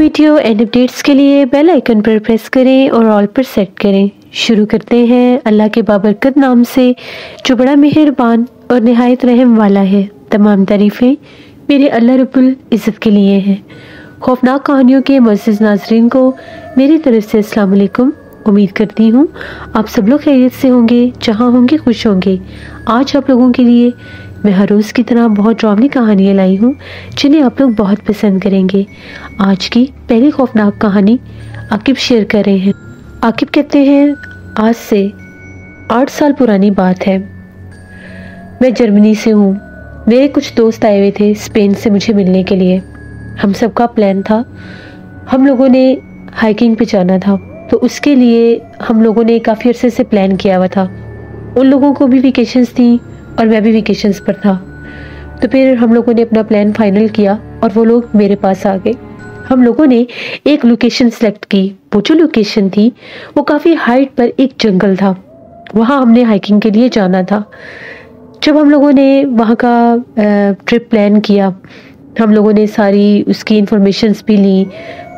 Video and updates के लिए bell icon पर प्रेस करें और ऑल पर सेट करें। शुरू करते हैं अल्लाह के बाबरकत नाम से जो बड़ा मेहरबान और निहायत रहम वाला है। तमाम तारीफ़ें मेरे अल्लाह रब्बुल इज़्ज़त के लिए हैं। खौफनाक कहानियों के मुअज़्ज़िज़ नाज़रीन को मेरी तरफ से अस्सलाम वालेकुम। उम्मीद करती हूँ आप सब लोग खैरियत से होंगे, जहाँ होंगे खुश होंगे। आज आप लोगों के लिए मैं हर रोज़ की तरह बहुत ड्रावनी कहानियाँ लाई हूँ जिन्हें आप लोग बहुत पसंद करेंगे। आज की पहली खौफनाक कहानी आकिब शेयर कर रहे हैं। आकिब कहते हैं, आज से 8 साल पुरानी बात है। मैं जर्मनी से हूँ। मेरे कुछ दोस्त आए हुए थे स्पेन से मुझे मिलने के लिए। हम सबका प्लान था, हम लोगों ने हाइकिंग पे जाना था, तो उसके लिए हम लोगों ने काफ़ी अरसे से प्लान किया हुआ था। उन लोगों को भी वेकेशंस थी और मैं भी वेकेशंस पर था। तो फिर हम लोगों ने अपना प्लान फाइनल किया और वो लोग मेरे पास आ गए। हम लोगों ने एक लोकेशन सेलेक्ट की। वो जो लोकेशन थी वो काफ़ी हाइट पर एक जंगल था। वहाँ हमने हाइकिंग के लिए जाना था। जब हम लोगों ने वहाँ का ट्रिप प्लान किया, हम लोगों ने सारी उसकी इंफॉर्मेशंस भी ली,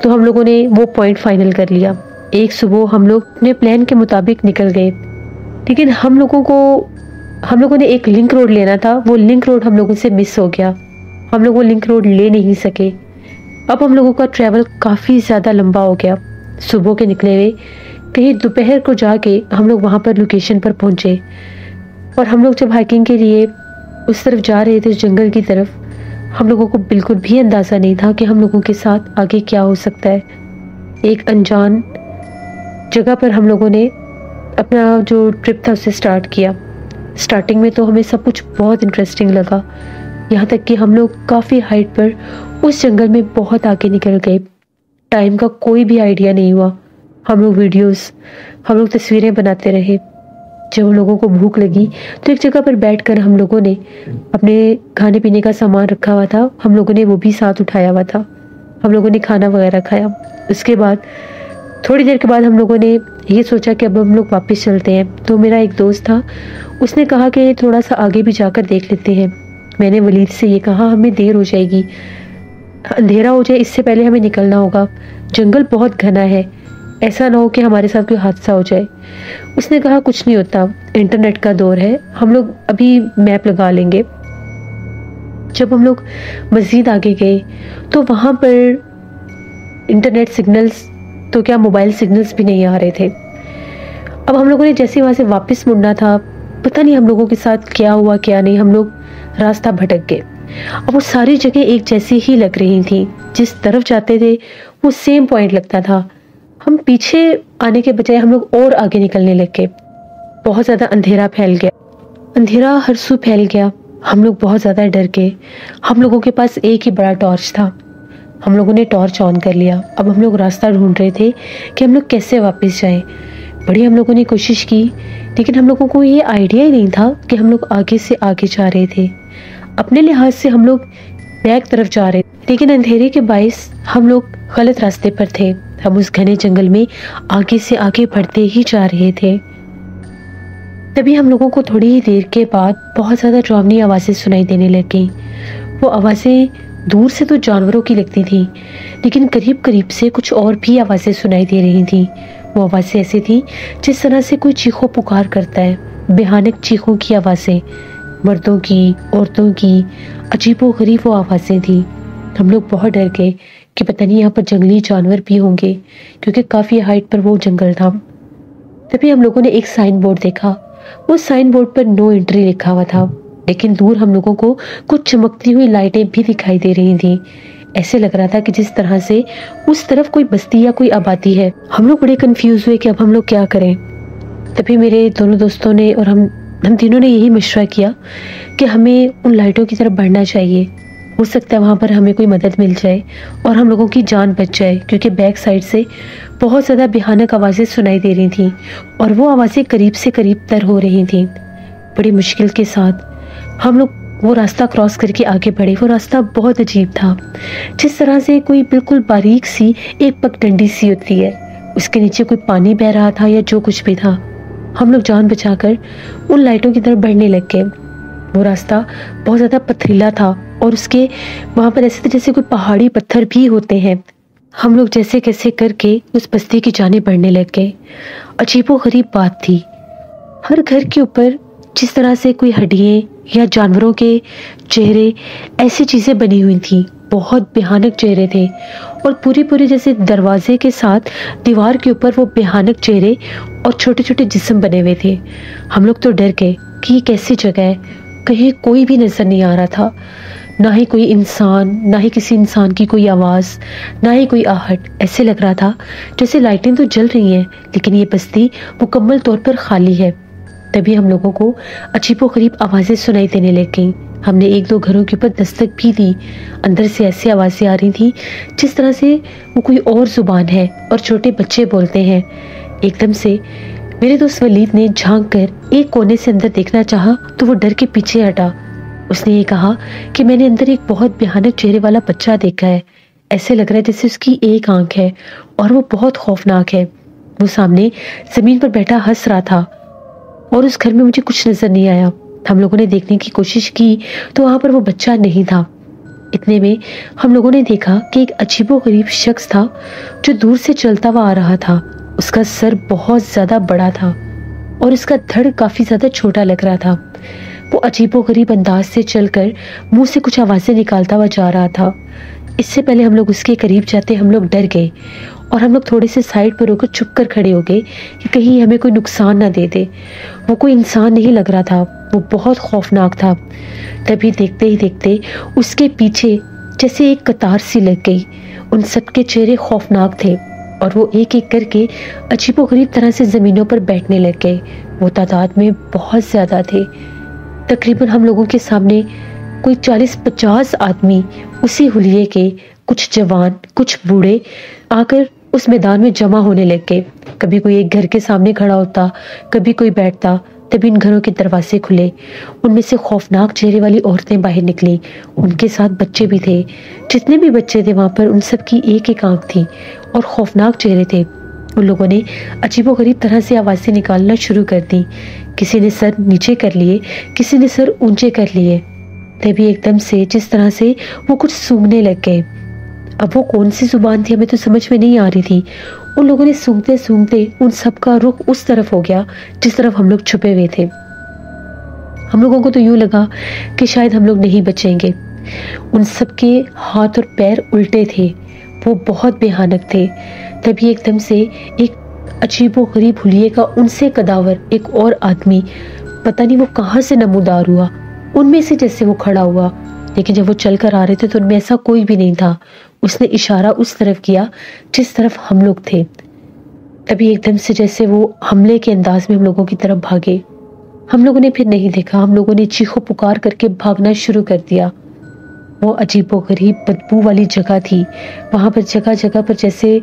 तो हम लोगों ने वो पॉइंट फाइनल कर लिया। एक सुबह हम लोग अपने प्लान के मुताबिक निकल गए, लेकिन हम लोगों ने एक लिंक रोड लेना था। वो लिंक रोड हम लोगों से मिस हो गया। हम लोग वो लिंक रोड ले नहीं सके। अब हम लोगों का ट्रैवल काफ़ी ज़्यादा लंबा हो गया। सुबह के निकले हुए कहीं दोपहर को जाके हम लोग वहाँ पर लोकेशन पर पहुँचे। और हम लोग जब हाइकिंग के लिए उस तरफ जा रहे थे, उस जंगल की तरफ, हम लोगों को बिल्कुल भी अंदाज़ा नहीं था कि हम लोगों के साथ आगे क्या हो सकता है। एक अनजान जगह पर हम लोगों ने अपना जो ट्रिप था उसे स्टार्ट किया। स्टार्टिंग में तो हमें सब कुछ बहुत इंटरेस्टिंग लगा, यहाँ तक कि हम लोग काफ़ी हाइट पर उस जंगल में बहुत आगे निकल गए। टाइम का कोई भी आइडिया नहीं हुआ। हम लोग तस्वीरें बनाते रहे। जब हम लोगों को भूख लगी तो एक जगह पर बैठकर हम लोगों ने अपने खाने पीने का सामान रखा हुआ था, हम लोगों ने वो भी साथ उठाया हुआ था। हम लोगों ने खाना वगैरह खाया। उसके बाद थोड़ी देर के बाद हम लोगों ने ये सोचा कि अब हम लोग वापस चलते हैं। तो मेरा एक दोस्त था, उसने कहा कि थोड़ा सा आगे भी जाकर देख लेते हैं। मैंने वलीद से ये कहा, हमें देर हो जाएगी, अंधेरा हो जाए, इससे पहले हमें निकलना होगा। जंगल बहुत घना है, ऐसा ना हो कि हमारे साथ कोई हादसा हो जाए। उसने कहा कुछ नहीं होता, इंटरनेट का दौर है, हम लोग अभी मैप लगा लेंगे। जब हम लोग मज़ीद आगे गए तो वहाँ पर इंटरनेट सिग्नल्स तो क्या, मोबाइल सिग्नल्स भी नहीं आ रहे थे। अब हम लोगों ने जैसे वहाँ से वापस मुड़ना था, पता नहीं हम लोगों के साथ क्या हुआ क्या नहीं, हम लोग रास्ता भटक गए। अब वो सारी जगह एक जैसी ही लग रही थी। जिस तरफ जाते थे वो सेम पॉइंट लगता था। हम पीछे आने के बजाय हम लोग और आगे निकलने लग गए। बहुत ज़्यादा अंधेरा फैल गया, अंधेरा हर सू फैल गया। हम लोग बहुत ज़्यादा डर गए। हम लोगों के पास एक ही बड़ा टॉर्च था। हम लोगों ने टॉर्च ऑन कर लिया। अब हम लोग रास्ता ढूंढ रहे थे कि हम लोग कैसे वापस जाएं। बड़ी हम लोगों ने कोशिश की, लेकिन हम लोगों को ये आइडिया ही नहीं था कि हम लोग आगे से आगे जा रहे थे। अपने लिहाज से हम लोग बैक तरफ जा रहे थे, लेकिन अंधेरे के बाइस हम लोग गलत रास्ते पर थे। हम उस घने जंगल में आगे से आगे बढ़ते ही जा रहे थे। तभी हम लोगों को थोड़ी ही देर के बाद बहुत ज़्यादा डरावनी आवाज़ें सुनाई देने लग गईं। वो आवाज़ें दूर से तो जानवरों की लगती थी, लेकिन करीब करीब से कुछ और भी आवाज़ें सुनाई दे रही थी। वो आवाज़ें ऐसी थी जिस तरह से कोई चीखों पुकार करता है। भयानक चीखों की आवाज़ें, मर्दों की, औरतों की, अजीबोगरीब वो आवाज़ें थी। हम लोग बहुत डर गए कि पता नहीं यहाँ पर जंगली जानवर भी होंगे, क्योंकि काफ़ी हाइट पर वो जंगल था। तभी हम लोगों ने एक साइन बोर्ड देखा। वो साइन बोर्ड पर नो एंट्री लिखा हुआ था, लेकिन दूर हम लोगों को कुछ चमकती हुई लाइटें भी दिखाई दे रही थी। ऐसे लग रहा था कि जिस तरह से उस तरफ कोई बस्ती या कोई आबादी है। हम लोग बड़े कंफ्यूज हुए कि अब हम लोग क्या करें। तभी मेरे दोनों दोस्तों ने और हम तीनों ने यही मशवरा किया कि हमें उन लाइटों की तरफ बढ़ना चाहिए। हो सकता है वहाँ पर हमें कोई मदद मिल जाए और हम लोगों की जान बच जाए, क्योंकि बैक साइड से बहुत ज़्यादा भयानक आवाज़ें सुनाई दे रही थीं और वो आवाज़ें करीब से करीब तर हो रही थीं। बड़ी मुश्किल के साथ हम लोग वो रास्ता क्रॉस करके आगे बढ़े। वो रास्ता बहुत अजीब था, जिस तरह से कोई बिल्कुल बारीक सी एक पगडंडी सी होती है, उसके नीचे कोई पानी बह रहा था या जो कुछ भी था। हम लोग जान बचाकर उन लाइटों की तरफ बढ़ने लग गए। वो रास्ता बहुत ज़्यादा पथरीला था और उसके वहाँ पर ऐसे थे जैसे कोई पहाड़ी पत्थर भी होते हैं। हम लोग जैसे कैसे करके उस बस्ती की जानिब बढ़ने लग गए। अजीबोगरीब बात थी, हर घर के ऊपर जिस तरह से कोई हड्डियाँ या जानवरों के चेहरे ऐसी चीज़ें बनी हुई थी, बहुत भयानक चेहरे थे। और पूरी पूरी जैसे दरवाजे के साथ दीवार के ऊपर वो भयानक चेहरे और छोटे छोटे जिस्म बने हुए थे। हम लोग तो डर गए कि ये कैसी जगह है, कहीं कोई भी नजर नहीं आ रहा था, ना ही कोई इंसान, ना ही किसी इंसान की कोई आवाज़, ना ही कोई आहट। ऐसे लग रहा था जैसे लाइटें तो जल रही हैं लेकिन ये बस्ती मुकम्मल तौर पर खाली है। तभी हम लोगों को अजीबोगरीब आवाज़ें सुनाई देने लग गईं। हमने एक दो घरों के ऊपर दस्तक भी दी। अंदर से ऐसी आवाज़ें आ रही थी जिस तरह से वो कोई और ज़ुबान है और छोटे बच्चे बोलते हैं। एकदम से मेरे दोस्त वलीद ने झांक कर एक कोने से अंदर देखना चाहा तो वो डर के पीछे हटा। उसने ये कहा कि मैंने अंदर एक बहुत भयानक चेहरे वाला बच्चा देखा है। ऐसे लग रहा है जैसे उसकी एक आंख है और वो बहुत खौफनाक है। वो सामने ज़मीन पर बैठा हंस रहा था और उस घर में मुझे कुछ नजर नहीं आया। हम लोगों ने देखने की कोशिश की तो वहां पर वो बच्चा नहीं था। इतने में हम लोगों ने देखा कि एक अजीबोगरीब शख्स था जो दूर से चलता हुआ आ रहा था। उसका सर बहुत ज्यादा बड़ा था और उसका धड़ काफी ज्यादा छोटा लग रहा था। वो अजीबोगरीब अंदाज से चलकर मुंह से कुछ आवाजें निकालता हुआ जा रहा था। इससे पहले हम लोग उसके करीब जाते हम लोग डर गए और हम लोग थोड़े से साइड पर होकर चुप कर खड़े हो गए कि कहीं हमें कोई नुकसान ना दे दे। वो कोई इंसान नहीं लग रहा था, वो बहुत खौफनाक था। तभी देखते ही देखते उसके पीछे जैसे एक कतार सी लग गई। उन सबके चेहरे खौफनाक थे और वो एक एक करके अजीबोगरीब तरह से जमीनों पर बैठने लग गए। वो तादाद में बहुत ज्यादा थे। तकरीबन हम लोगों के सामने कोई 40-50 आदमी उसी हुलिये के, कुछ जवान कुछ बूढ़े, आकर उस मैदान में जमा होने लग गए। कभी कोई एक घर के सामने खड़ा होता, कभी कोई बैठता। तभी इन घरों के दरवाजे खुले, उनमें से खौफनाक चेहरे वाली औरतें बाहर निकली। उनके साथ बच्चे भी थे। जितने भी बच्चे थे वहां पर उन सब की एक एक आंख थी और खौफनाक चेहरे थे। उन लोगों ने अजीबोगरीब तरह से आवाज़ें निकालना शुरू कर दी। किसी ने सर नीचे कर लिए, किसी ने सर ऊंचे कर लिए। तभी एकदम से जिस तरह से वो कुछ सूंघने लग गए। अब वो कौन सी जुबान थी हमें तो समझ में नहीं आ रही थी। उन लोगों ने सूंघते सूंघते उन सब का रुख उस तरफ हो गया जिस तरफ हम लोग छुपे हुए थे। हम लोगों को तो यूं लगा कि शायद हम लोग नहीं बचेंगे। उन सब के हाथ और पैर उल्टे थे, वो बहुत भयानक थे। तभी एकदम से एक अजीबोगरीब हुलिये का उनसे कदावर एक और आदमी, पता नहीं वो कहाँ से नमूदार हुआ, उनमें से जैसे वो खड़ा हुआ। लेकिन जब वो चल कर आ रहे थे तो उनमें ऐसा कोई भी नहीं था। उसने इशारा उस तरफ किया जिस तरफ हम लोग थे। तभी एकदम से जैसे वो हमले के अंदाज में हम लोगों की तरफ भागे। हम लोगों ने फिर नहीं देखा, हम लोगों ने चीखो पुकार करके भागना शुरू कर दिया। वो अजीबोगरीब बदबू वाली जगह थी। वहां पर जगह जगह पर जैसे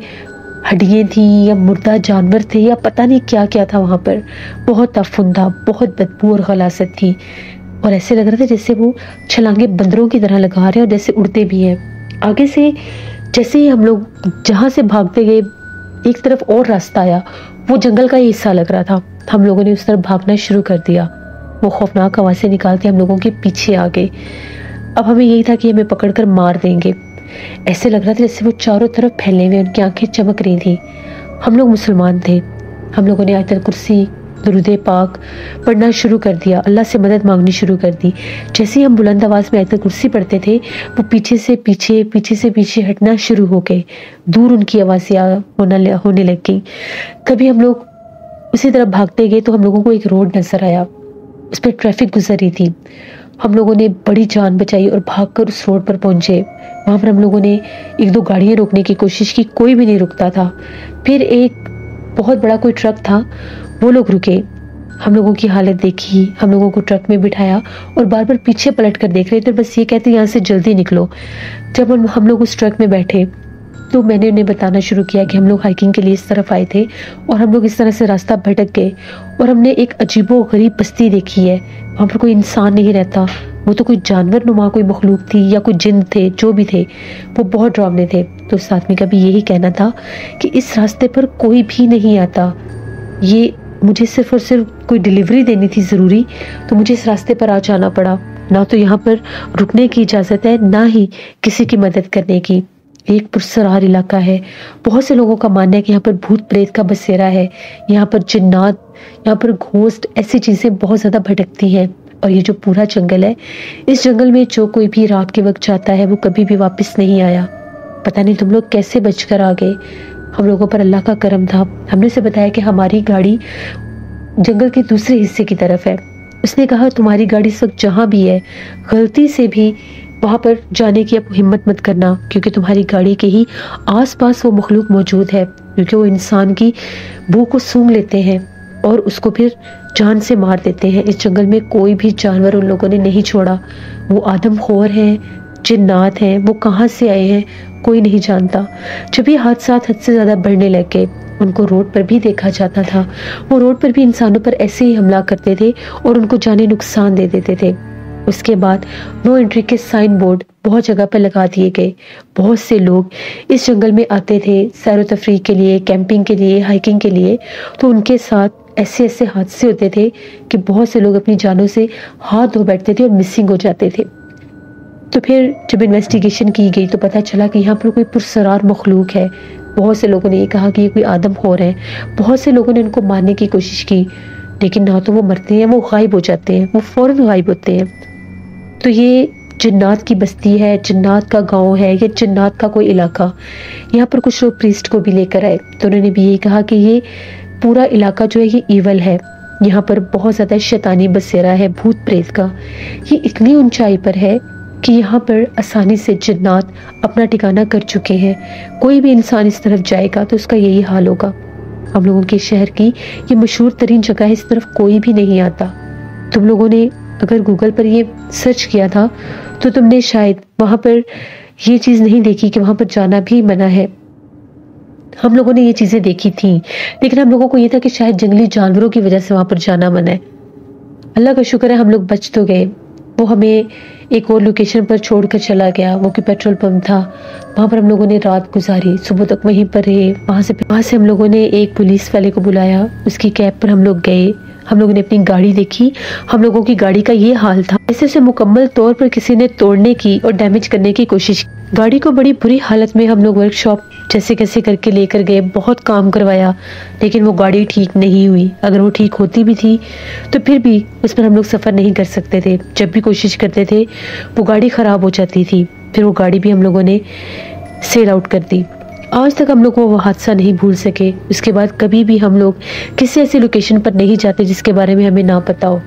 हड्डियां थी या मुर्दा जानवर थे या पता नहीं क्या क्या था। वहां पर बहुत तफुंदा, बहुत बदबू और गलासत थी और ऐसे लग रहा था जैसे वो छलांगे बंदरों की तरह लगा रहे हैं और जैसे उड़ते भी हैं। आगे से जैसे ही हम लोग जहां से भागते गए एक तरफ और रास्ता आया, वो जंगल का ही हिस्सा लग रहा था। हम लोगों ने उस तरफ भागना शुरू कर दिया। वो खौफनाक आवाज़ें निकालते हम लोगों के पीछे आ गए। अब हमें यही था कि हमें पकड़कर मार देंगे। ऐसे लग रहा था जैसे वो चारों तरफ फैले हुए, उनकी आंखें चमक रही थी। हम लोग मुसलमान थे। हम लोगों ने आयतल कुर्सी, दुरूदे पाक पढ़ना शुरू कर दिया, अल्लाह से मदद मांगनी शुरू कर दी। जैसे ही हम बुलंद आवाज़ में आयतल कुर्सी पढ़ते थे वो पीछे से पीछे हटना शुरू हो गए। दूर उनकी आवाज़ें होने लग गई। कभी हम लोग उसी तरफ भागते गए तो हम लोगों को एक रोड नजर आया, उस पर ट्रैफिक गुजर रही थी। हम लोगों ने बड़ी जान बचाई और भागकर उस रोड पर पहुंचे। वहां पर हम लोगों ने एक दो गाड़ियां रोकने की कोशिश की, कोई भी नहीं रुकता था। फिर एक बहुत बड़ा कोई ट्रक था, वो लोग रुके। हम लोगों की हालत देखी, हम लोगों को ट्रक में बिठाया और बार बार पीछे पलट कर देख रहे थे, बस ये कहते यहाँ से जल्दी निकलो। जब हम लोग उस ट्रक में बैठे तो मैंने उन्हें बताना शुरू किया कि हम लोग हाइकिंग के लिए इस तरफ आए थे और हम लोग इस तरह से रास्ता भटक गए और हमने एक अजीबोगरीब बस्ती देखी है। वहाँ पर कोई इंसान नहीं रहता, वो तो कोई जानवर नुमा कोई मखलूक थी या कोई जिन थे, जो भी थे वो बहुत डरावने थे। तो उस आदमी का भी यही कहना था कि इस रास्ते पर कोई भी नहीं आता। ये मुझे सिर्फ और सिर्फ कोई डिलीवरी देनी थी ज़रूरी, तो मुझे इस रास्ते पर आ जाना पड़ा। ना तो यहाँ पर रुकने की इजाज़त है, ना ही किसी की मदद करने की। एक पुरसरार इलाका है। बहुत से लोगों का मानना है कि यहाँ पर भूत प्रेत का बसेरा है, यहाँ पर जिन्नात, यहाँ पर घोस्ट, ऐसी चीज़ें बहुत ज़्यादा भटकती हैं। और ये जो पूरा जंगल है, इस जंगल में जो कोई भी रात के वक्त जाता है वो कभी भी वापस नहीं आया। पता नहीं तुम लोग कैसे बचकर आ गए। हम लोगों पर अल्लाह का करम था। हमने उसे बताया कि हमारी गाड़ी जंगल के दूसरे हिस्से की तरफ है। उसने कहा तुम्हारी गाड़ी इस वक्त जहाँ भी है, गलती से भी वहाँ पर जाने की आप हिम्मत मत करना, क्योंकि तुम्हारी गाड़ी के ही आसपास वो मखलूक मौजूद है, क्योंकि वो इंसान की बू को सूंघ लेते हैं और उसको फिर जान से मार देते हैं। इस जंगल में कोई भी जानवर उन लोगों ने नहीं छोड़ा। वो आदमखोर हैं, जिन्नात हैं, वो कहाँ से आए हैं कोई नहीं जानता। जब ये हादसात हद से ज़्यादा बढ़ने लग गए, उनको रोड पर भी देखा जाता था। वो रोड पर भी इंसानों पर ऐसे ही हमला करते थे और उनको जाने नुकसान दे देते थे। उसके बाद नो एंट्री के साइन बोर्ड बहुत जगह पर लगा दिए गए। बहुत से लोग इस जंगल में आते थे सैर तफरीह के लिए, कैंपिंग के लिए, हाइकिंग के लिए, तो उनके साथ ऐसे ऐसे हादसे होते थे कि बहुत से लोग अपनी जानों से हाथ धो बैठते थे और मिसिंग हो जाते थे। तो फिर जब इन्वेस्टिगेशन की गई तो पता चला कि यहाँ पर कोई पुरसरार मखलूक है। बहुत से लोगों ने ये कहा कि ये कोई आदमखोर है। बहुत से लोगों ने उनको मारने की कोशिश की, लेकिन ना तो वो मरते हैं, वो गायब हो जाते हैं, वो फौरन गायब होते हैं। तो ये जिन्नात की बस्ती है, जिन्नात का गांव है, ये जिन्नात का कोई इलाका। यहाँ पर कुछ लोग प्रीस्ट को भी लेकर आए, तो उन्होंने भी यही कहा कि ये पूरा इलाका जो है ये ईवल है। यहाँ पर बहुत ज़्यादा शैतानी बसेरा है भूत प्रेत का। ये इतनी ऊंचाई पर है कि यहाँ पर आसानी से जिन्नात अपना ठिकाना कर चुके हैं। कोई भी इंसान इस तरफ जाएगा तो उसका यही हाल होगा। हम लोगों के शहर की ये मशहूर तरीन जगह है, इस तरफ कोई भी नहीं आता। तुम लोगों ने अगर गूगल पर ये सर्च किया था तो तुमने शायद वहाँ पर ये चीज़ नहीं देखी कि वहाँ पर जाना भी मना है। हम लोगों ने ये चीज़ें देखी थी, लेकिन हम लोगों को ये था कि शायद जंगली जानवरों की वजह से वहाँ पर जाना मना है। अल्लाह का शुक्र है हम लोग बच तो गए। वो हमें एक और लोकेशन पर छोड़कर चला गया, वो कि पेट्रोल पंप था। वहाँ पर हम लोगों ने रात गुजारी, सुबह तक वहीं पर रहे। वहाँ से हम लोगों ने एक पुलिस वाले को बुलाया, उसकी कैब पर हम लोग गए। हम लोगों ने अपनी गाड़ी देखी। हम लोगों की गाड़ी का ये हाल था जैसे उसे मुकम्मल तौर पर किसी ने तोड़ने की और डैमेज करने की कोशिश की। गाड़ी को बड़ी बुरी हालत में हम लोग वर्कशॉप जैसे कैसे करके लेकर गए, बहुत काम करवाया, लेकिन वो गाड़ी ठीक नहीं हुई। अगर वो ठीक होती भी थी तो फिर भी उस पर हम लोग सफ़र नहीं कर सकते थे। जब भी कोशिश करते थे वो गाड़ी ख़राब हो जाती थी। फिर वो गाड़ी भी हम लोगों ने सेल आउट कर दी। आज तक हम लोग वो हादसा नहीं भूल सके। उसके बाद कभी भी हम लोग किसी ऐसी लोकेशन पर नहीं जाते जिसके बारे में हमें ना पता हो।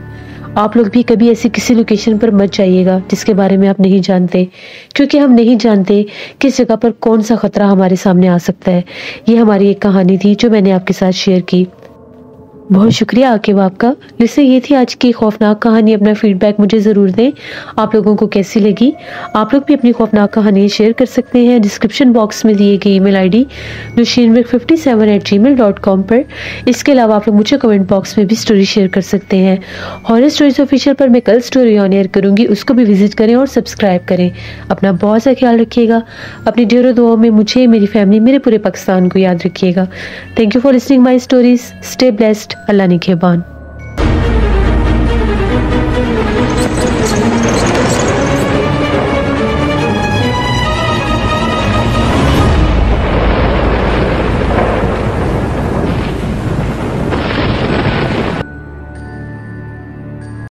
आप लोग भी कभी ऐसी किसी लोकेशन पर मत जाइएगा जिसके बारे में आप नहीं जानते, क्योंकि हम नहीं जानते किस जगह पर कौन सा खतरा हमारे सामने आ सकता है। ये हमारी एक कहानी थी जो मैंने आपके साथ शेयर की। बहुत शुक्रिया आकिब आपका। जिससे ये थी आज की खौफनाक कहानी। अपना फीडबैक मुझे ज़रूर दें, आप लोगों को कैसी लगी। आप लोग भी अपनी खौफनाक कहानी शेयर कर सकते हैं डिस्क्रिप्शन बॉक्स में दिए गए ईमेल ID nushinbek57@gmail.com पर। इसके अलावा आप लोग मुझे कमेंट बॉक्स में भी स्टोरी शेयर कर सकते हैं। हॉरर स्टोरीज ऑफिशियल पर मैं कल स्टोरी ऑन एयर करूँगी, उसको भी विजिट करें और सब्सक्राइब करें। अपना बहुत सा ख्याल रखिएगा। अपनी ढेरों दुआओं में मुझे, मेरी फैमिली, मेरे पूरे पाकिस्तान को याद रखिएगा। Thank you for listening my stories. Stay blessed. अल्लाह निगहबान।